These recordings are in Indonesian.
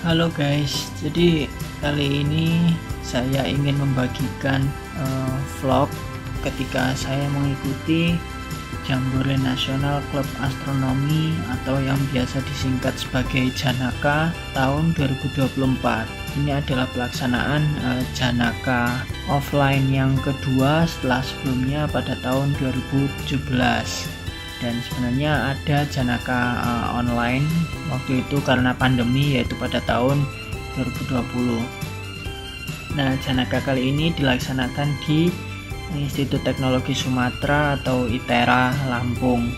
Halo guys, jadi kali ini saya ingin membagikan vlog ketika saya mengikuti Jambore Nasional Klub Astronomi atau yang biasa disingkat sebagai Janaka tahun 2024. Ini adalah pelaksanaan Janaka offline yang kedua setelah sebelumnya pada tahun 2017. Dan sebenarnya ada Janaka online waktu itu karena pandemi, yaitu pada tahun 2020. Nah, Janaka kali ini dilaksanakan di Institut Teknologi Sumatera atau ITERA Lampung.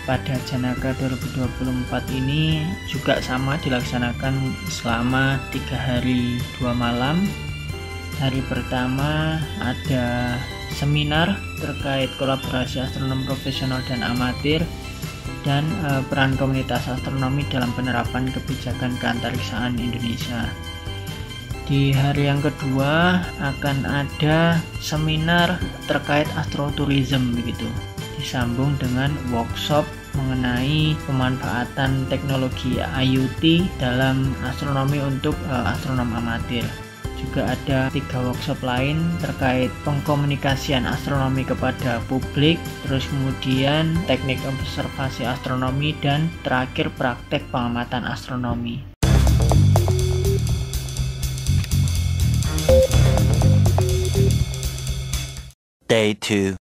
Pada Janaka 2024 ini juga sama dilaksanakan selama 3 hari 2 malam. Hari pertama ada seminar terkait kolaborasi astronom profesional dan amatir dan peran komunitas astronomi dalam penerapan kebijakan keantariksaan Indonesia. Di hari yang kedua akan ada seminar terkait astrotourism begitu, disambung dengan workshop mengenai pemanfaatan teknologi IoT dalam astronomi untuk astronom amatir. Juga ada 3 workshop lain terkait pengkomunikasian astronomi kepada publik, terus kemudian teknik observasi astronomi, dan terakhir praktek pengamatan astronomi. Day 2.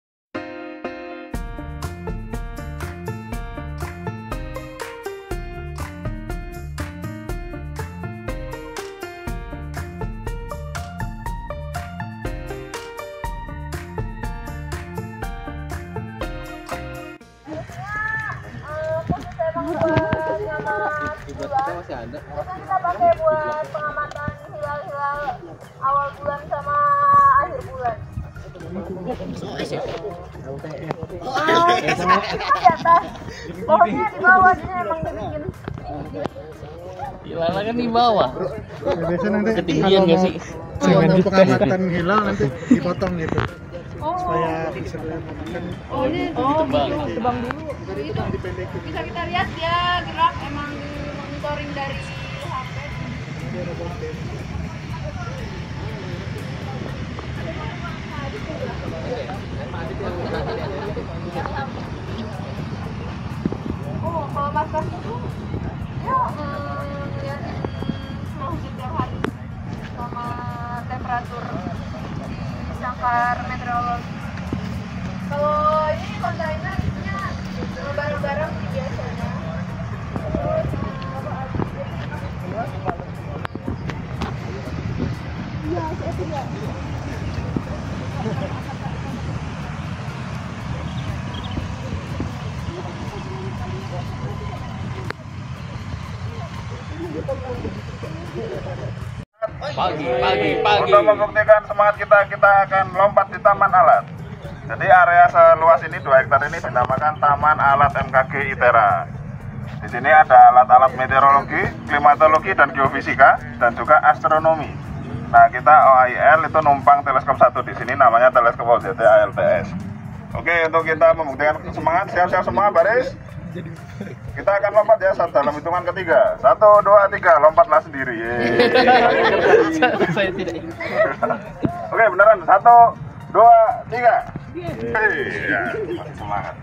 Kita pakai buat pengamatan hilal-hilal awal bulan sama akhir bulan. Di atas, pohonnya di bawah, jadi emang dibikin. Hilal kan di bawah. Biasanya nanti Ketinggian nggak sih? kalau pengamatan hilal nanti dipotong gitu. Oh, Supaya bisa diamankan. oh ini tebang dulu. Bisa kita lihat dia gerak, emang monitoring dari HP. Oh, kalau masker itu ya lihat hujan tiap hari sama temperatur di sangkar meteorologi. Kalau ini kontainer isinya barang-barang biasanya. Terus iya, saya tidak. Pagi. Untuk membuktikan semangat kita akan lompat di Taman Alat. Jadi area seluas ini 2 hektar ini dinamakan Taman Alat MKG ITERA. Di sini ada alat-alat meteorologi, klimatologi dan geofisika, dan juga astronomi. Nah, kita OAIL itu numpang teleskop 1 di sini, namanya teleskop OJT ALTS. Oke, untuk kita membuktikan semangat, siap-siap semua, baris. Kita akan lompat ya dalam hitungan ketiga. 1, 2, 3, lompatlah sendiri. Saya tidak ingin. Oke, beneran. 1, 2, 3. Iya, semangat.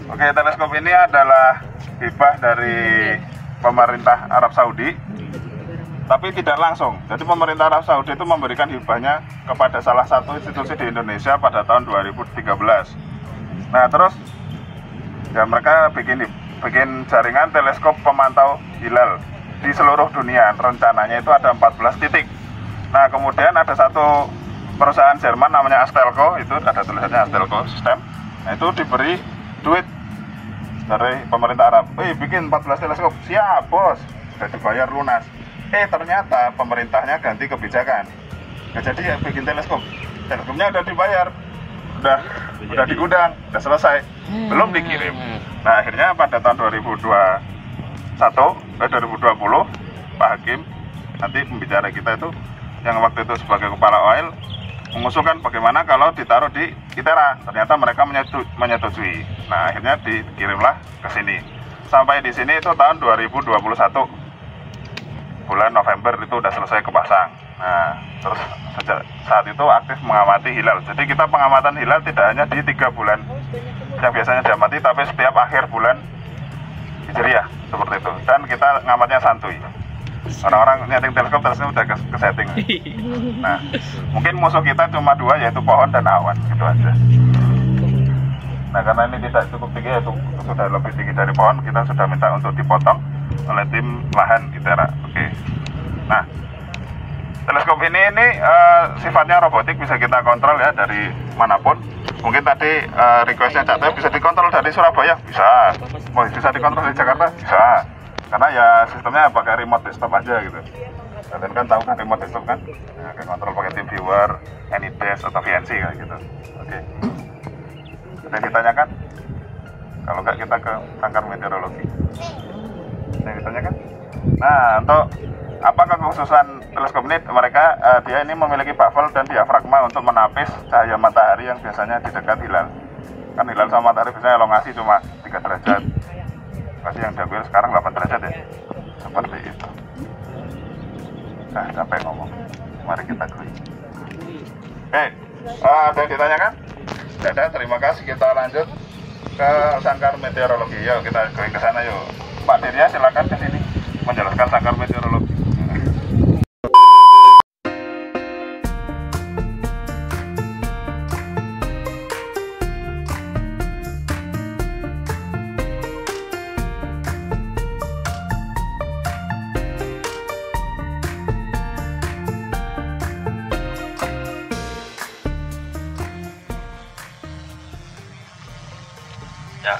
Oke, teleskop ini adalah hibah dari pemerintah Arab Saudi, tapi tidak langsung. Jadi pemerintah Arab Saudi itu memberikan hibahnya kepada salah satu institusi di Indonesia pada tahun 2013. Nah, terus ya mereka bikin jaringan teleskop pemantau hilal di seluruh dunia. Rencananya itu ada 14 titik. Nah, kemudian ada satu perusahaan Jerman namanya Astelco, itu ada tulisannya Astelco System. Nah, itu diberi duit dari pemerintah Arab. Bikin 14 teleskop. Siap, bos. Sudah dibayar lunas. Ternyata pemerintahnya ganti kebijakan. Nah, jadi ya bikin teleskop. Teleskopnya udah dibayar. Udah di gudang, udah selesai. Belum dikirim. Nah, akhirnya pada tahun 2020, Pak Hakim, nanti pembicara kita itu yang waktu itu sebagai kepala OAIL mengusulkan bagaimana kalau ditaruh di ITERA. Ternyata mereka menyetujui. Nah, akhirnya dikirimlah ke sini. Sampai di sini itu tahun 2021. bulan November itu udah selesai kepasang. Nah, terus sejak saat itu aktif mengamati hilal. Jadi kita pengamatan hilal tidak hanya di 3 bulan yang biasanya diamati, tapi setiap akhir bulan Hijriah seperti itu. Dan kita ngamatnya santuy. Orang-orang nyeting teleskop terusnya udah ke setting. Nah, mungkin musuh kita cuma 2, yaitu pohon dan awan, gitu aja. Nah, karena ini tidak cukup tinggi, yaitu sudah lebih tinggi dari pohon, kita sudah minta untuk dipotong oleh tim lahan ITERA. Oke. Nah, teleskop ini sifatnya robotik, bisa kita kontrol ya dari manapun. Mungkin tadi requestnya Cak Teh bisa dikontrol dari Surabaya, bisa. Bisa dikontrol dari Jakarta, bisa. Karena ya sistemnya pakai remote desktop aja gitu. Kalian kan tahu kan remote desktop kan? Nah, kita kontrol pakai TeamViewer, AnyDesk atau VNC kayak gitu. Oke. Ada yang ditanyakan? Kalau nggak kita ke sangkar meteorologi. Ada yang ditanyakan? Nah, untuk apa kekhususan teleskop ini? Mereka dia ini memiliki baffle dan diafragma untuk menapis cahaya matahari yang biasanya di dekat hilal. Kan hilal sama matahari biasanya elongasi cuma 3 derajat. Masih yang diambil sekarang 8 derajat ya. Seperti itu. Nah, capek ngomong. Mari kita klik. Ada yang ditanyakan? Tidak ada, terima kasih. Kita lanjut ke sangkar meteorologi. Yuk kita going ke sana yuk. Pak Dirya silakan ke sini menjelaskan sangkar meteorologi.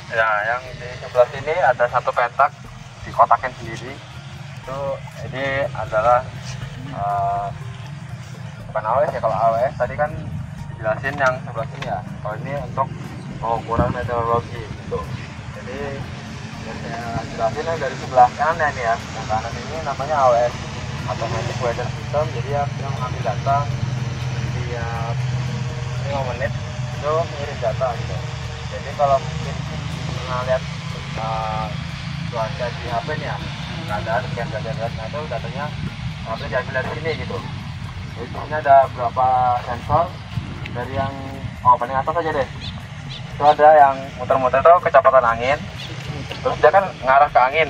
Ya, yang di sebelah sini ada satu petak dikotakin sendiri. Itu ini adalah bukan AWS ya. Kalau AWS tadi kan dijelasin yang sebelah sini ya. Kalau ini untuk pengukuran meteorologi gitu. Jadi yang saya jelasin dari sebelah kanan ya ini ya. Yang kanan ini namanya AWS, Automatic Weather System. Jadi yang mengambil data setiap 5 menit itu mengirim data gitu. Jadi kalau mungkin pernah lihat cuaca di HP nih ya, keadaan sekian derajat, nah itu datanya HP diambil dari sini gitu. Jadi ini ada beberapa sensor dari yang paling atas aja deh. Itu ada yang muter-muter tuh kecepatan angin, terus dia kan ngarah ke angin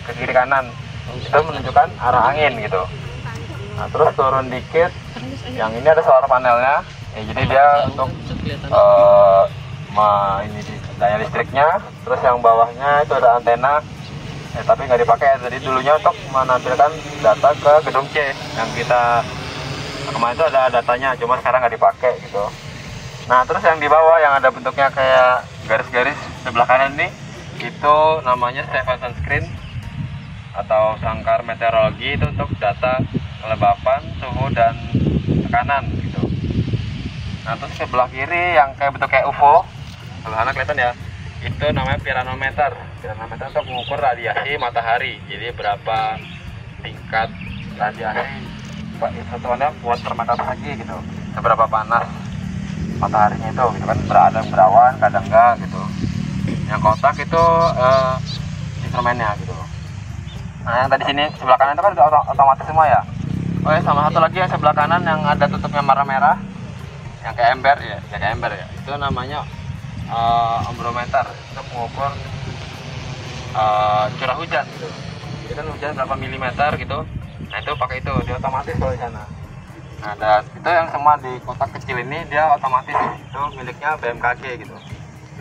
ke kiri kanan, itu menunjukkan arah angin gitu. Nah terus turun dikit, yang ini ada solar panelnya, ya, jadi dia untuk ini daya listriknya. Terus yang bawahnya itu ada antena, tapi nggak dipakai. Jadi dulunya untuk menampilkan data ke gedung C yang kita kemarin itu ada datanya, cuma sekarang nggak dipakai gitu. Nah terus yang di bawah yang ada bentuknya kayak garis-garis sebelah kanan ini, itu namanya Stephenson Screen atau sangkar meteorologi. Itu untuk data kelembapan, suhu dan tekanan gitu. Nah terus sebelah kiri yang kayak bentuk kayak UFO, sederhana kelihatan ya, itu namanya piranometer. Piranometer untuk mengukur radiasi matahari. Jadi berapa tingkat radiasi satuannya buat per meter persegi gitu. Seberapa panas mataharinya itu gitu kan, kadang berawan, kadang enggak gitu. Yang kotak itu instrumennya gitu. Nah yang tadi sini sebelah kanan itu kan udah otomatis semua ya. Oh ya, sama satu lagi yang sebelah kanan yang ada tutupnya merah-merah, yang kayak ember ya, kayak ember ya. Itu namanya ombrometer untuk mengukur curah hujan gitu. Jadi kan hujan berapa milimeter gitu. Nah itu pakai itu, dia otomatis kalau di sana. Nah dan itu yang semua di kotak kecil ini dia otomatis, itu miliknya BMKG gitu.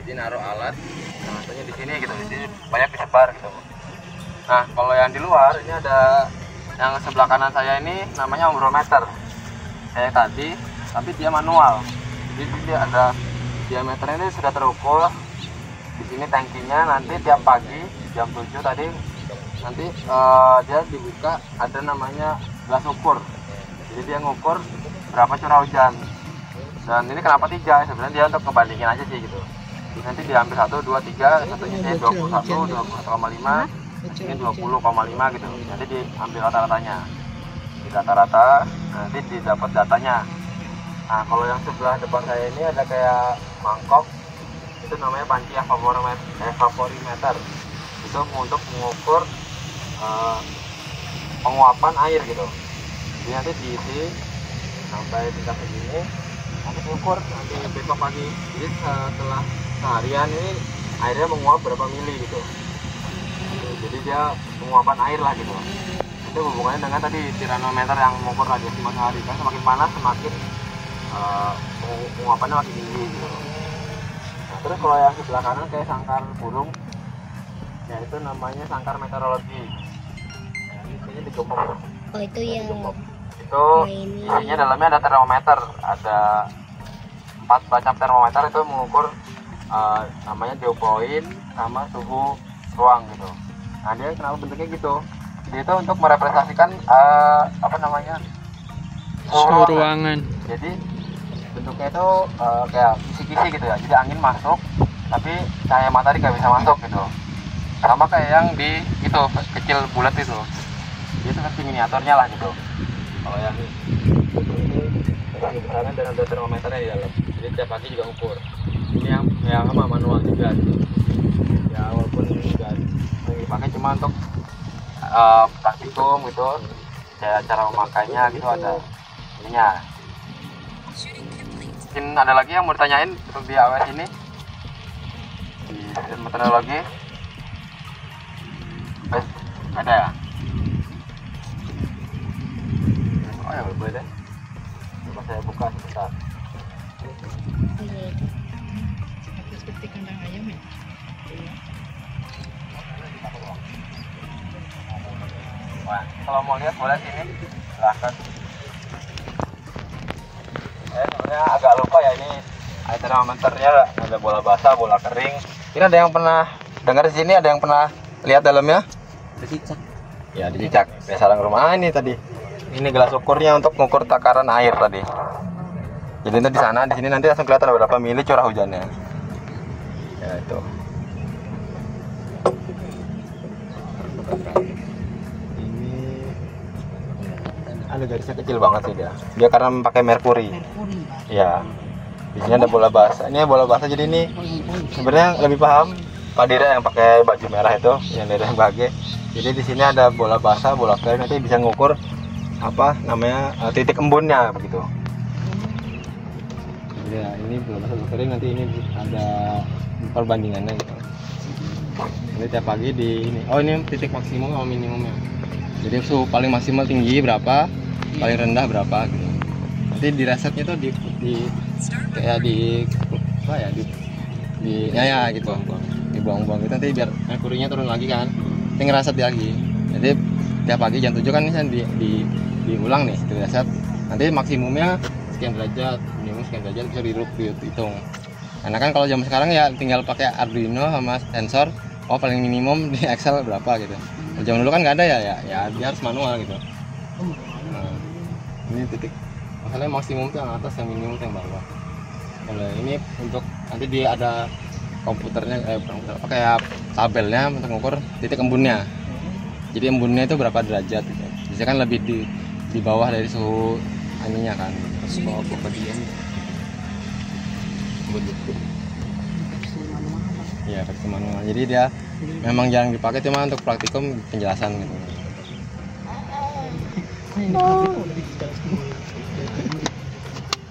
Jadi naruh alat, contohnya di sini gitu, jadi banyak disebar gitu. Nah kalau yang di luar ini ada yang sebelah kanan saya ini namanya ombrometer. Kayak tadi, tapi dia manual. Jadi dia ada diameternya ini sudah terukur. Di sini tangkinya nanti tiap pagi jam 7 tadi nanti dia dibuka, ada namanya gelas ukur. Jadi dia ngukur berapa curah hujan. Dan ini kenapa 3? Sebenarnya dia untuk ngebandingin aja sih gitu. Jadi nanti diambil 1, 2, 3, satunya dia 21, 21,5, ini 20,5 gitu. Nanti diambil rata-ratanya. Di rata-rata nanti didapat datanya. Nah kalau yang sebelah depan saya ini ada kayak mangkok, itu namanya panci evaporimeter. Itu untuk mengukur penguapan air gitu. Jadi nanti diisi sampai tingkat segini, nanti diukur nanti besok pagi. Jadi setelah seharian ini airnya menguap berapa mili gitu. Jadi dia penguapan air lah gitu. Itu hubungannya dengan tadi tiranometer yang mengukur radiasi matahari. Kan semakin panas semakin penguapannya makin tinggi gitu. Nah, terus kalau yang sebelah kanan kayak sangkar burung, ya itu namanya sangkar meteorologi. Nah, ini digembok. Oh itu yang Itu isinya dalamnya ada termometer, ada 4 macam termometer itu mengukur namanya dew point sama suhu ruang gitu. Nah dia kenapa bentuknya gitu? Dia itu untuk merepresentasikan apa namanya suhu ruangan. Jadi bentuknya itu kayak kisi-kisi gitu ya. Jadi angin masuk, tapi cahaya matahari nggak bisa masuk gitu. Sama kayak yang di itu kecil bulat itu. Dia itu versi miniaturnya lah gitu. Kalau yang ini besarnya dan ada termometernya di dalam. Jadi tiap pagi juga ukur. Ini yang apa manual juga. Ya walaupun juga dipakai cuma untuk praktikum gitu. Kayak cara memakainya gitu ada ininya. Mungkin ada lagi yang mau ditanyain untuk di AWS ini di meteorologi? Ada ya? Oh ya boleh deh. Coba saya buka sebentar. Seperti kandang ayam ya. Wah, kalau mau lihat boleh sini, silahkan. Sebenarnya agak lupa ya ini air termometernya ada bola basah, bola kering. Ini ada yang pernah dengar di sini, ada yang pernah lihat dalamnya? Dicicak. Ya dicicak. Biasa orang rumah ini tadi. Ini gelas ukurnya untuk mengukur takaran air tadi. Jadi nanti di sana, di sini nanti langsung kelihatan berapa mili curah hujannya. Ya itu. Ini ada garisnya kecil banget sih dia. Dia karena pakai merkuri. Ya. Di sini ada bola basah. Ini bola basah jadi ini sebenarnya lebih paham Pak Dira yang pakai baju merah itu, yang dari bage. Jadi di sini ada bola basah, bola kering, nanti bisa ngukur apa namanya titik embunnya begitu. Ya ini bola basah, bola kering, nanti ini ada perbandingannya gitu. Jadi tiap pagi di ini. Oh ini titik maksimum sama minimumnya. Jadi suhu paling maksimal tinggi berapa, paling rendah berapa gitu. Nanti di resetnya tuh kayak di apa ya di ya gitu. Dibuang-buang gitu nanti biar merkurinya turun lagi kan. Nanti ngereset lagi. Jadi tiap pagi jam 7 kan ini diulang nih, di reset. Nanti maksimumnya sekian derajat, minimum sekian derajat bisa dihitung. Karena kan kalau zaman sekarang ya tinggal pakai Arduino sama sensor, oh paling minimum di Excel berapa gitu. Kalau zaman dulu kan nggak ada ya dia harus manual gitu. Nah, ini titik. Masalahnya maksimum tuh yang atas, yang minimum tuh yang bawah. Kalau ini untuk nanti dia ada komputernya kayak tabelnya untuk mengukur titik embunnya. Jadi embunnya itu berapa derajat gitu. Biasanya kan lebih di bawah dari suhu aninya kan. Terus bawa ke bagian ya versi manual. Jadi dia memang jarang dipakai, cuma untuk praktikum penjelasan gitu.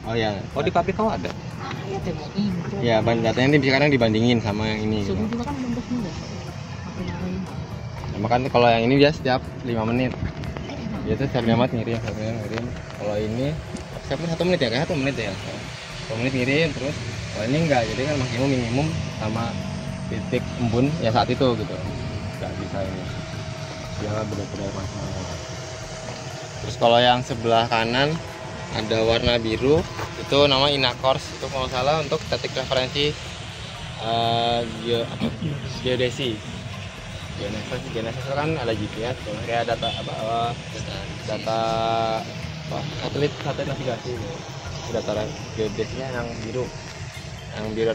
Oh ya, oh di KPK ada. Ya, datanya ini bisa kadang dibandingin sama yang ini. Gitu. Nah, makanya kalau yang ini dia setiap 5 menit. Dia tuh setiap 5 menit ngirim. Kalau ini setiap 1 menit ya, kayak 1 menit ya. 1 menit ngirim terus. Kalau ini enggak, jadi kan maksimum minimum sama titik embun ya saat itu gitu. Enggak bisa ini. Dia benar-benar maksimal. Terus kalau yang sebelah kanan ada warna biru, itu nama Inacors, itu kalau nggak salah untuk titik referensi geodesi. Geonesis itu kan ada GPS, kayak data satelit navigasi. Data geodesinya yang biru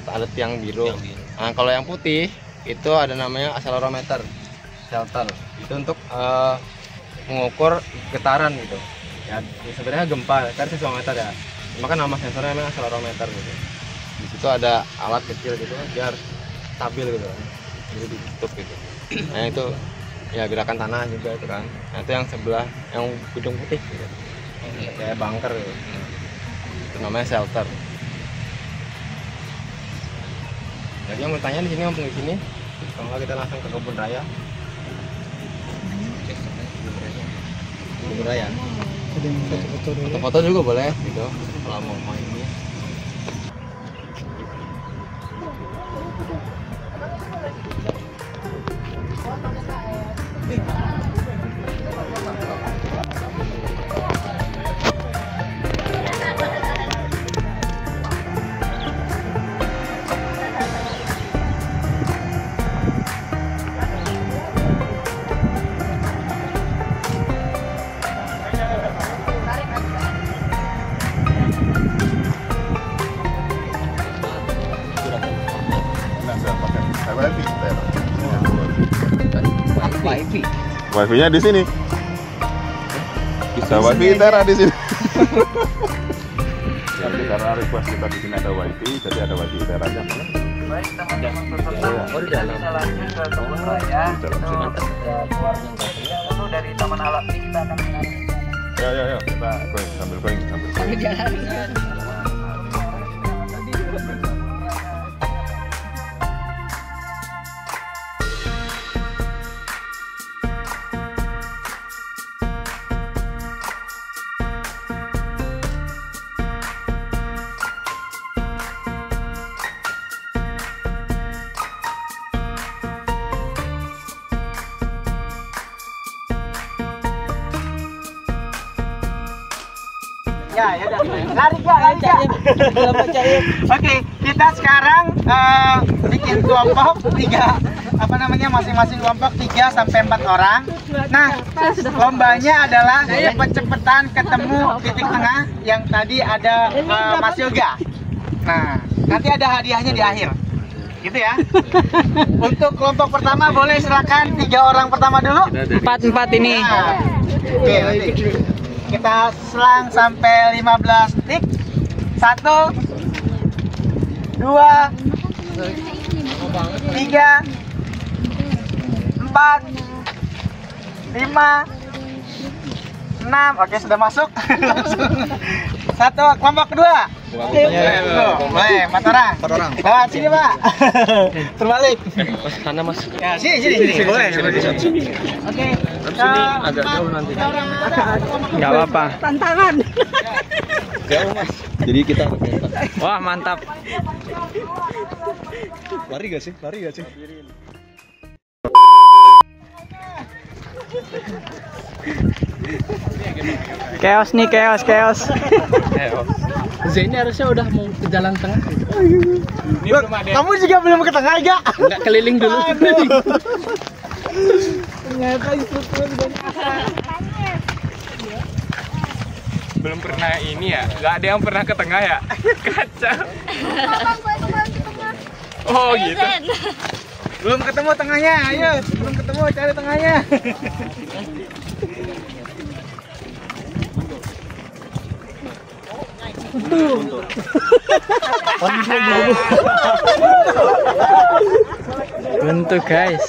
alat yang biru. Nah kalau yang putih itu ada namanya accelerometer, shelter. Itu untuk mengukur getaran gitu. Ya sebenarnya gempa kan seismometer ya. Maka nama sensornya memang accelerometer gitu. Di situ ada alat kecil gitu biar stabil gitu. Jadi ditutup gitu. Nah itu ya gerakan tanah juga itu kan. Nah itu yang sebelah yang gedung putih gitu. Kayak bunker gitu. Itu namanya shelter. Jadi yang bertanya di sini ngomong di sini. Kalau nggak kita langsung ke kebun raya. Kebun raya. Ada yang foto-foto dulu. Foto-foto juga boleh gitu. Kalau mau main ini. Wifi-nya di sini. Bisa wifi Tera di sini. Jadi karena request kita di sini ada wifi, jadi ada wifi Tera aja. Baik, teman-teman peserta, kita bisa lanjut ke kebun raya. Itu keluar lalu dari Taman Alam ini kita akan Ya, kita sambil going. Ya, lari gak? Oke, kita sekarang bikin kelompok 3, masing-masing kelompok 3 sampai 4 orang. Nah, lombanya adalah cepet-cepetan ketemu titik tengah yang tadi ada Mas Yoga. Nah, nanti ada hadiahnya di akhir. Gitu ya. Untuk kelompok pertama boleh silakan 3 orang pertama dulu. 4 ini. Nah, oke, nanti kita selang sampai 15 detik. 1 2 3 4 5 6. Oke, sudah masuk. Langsung 1 kelompok kedua. Boleh, 4 orang. Lewat sini, Pak. Terbalik. Sana Mas. Ya, sini. Boleh. Oke. Sini agak jauh nanti. Nggak apa-apa. Tantangan. Jauh Mas. Jadi kita Wah, mantap. Lari gak sih? Chaos nih, chaos. Zaini harusnya udah mau ke jalan tengah. Ini belum ada. Kamu juga belum ke tengah, Ga? Enggak keliling dulu. Belum pernah ini ya, nggak ada yang pernah ke tengah ya. Kacau. Oh gitu. Belum ketemu tengahnya, ayo. Belum ketemu, cari tengahnya. Bentuk, guys.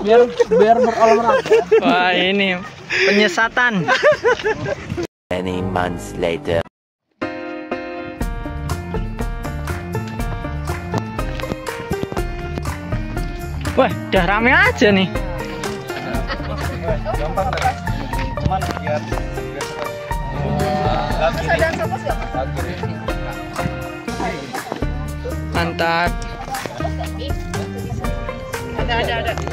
Biar berolahraga. Wah, ini penyesatan. Many months later. Wah, udah rame aja nih. Mantap. Ada.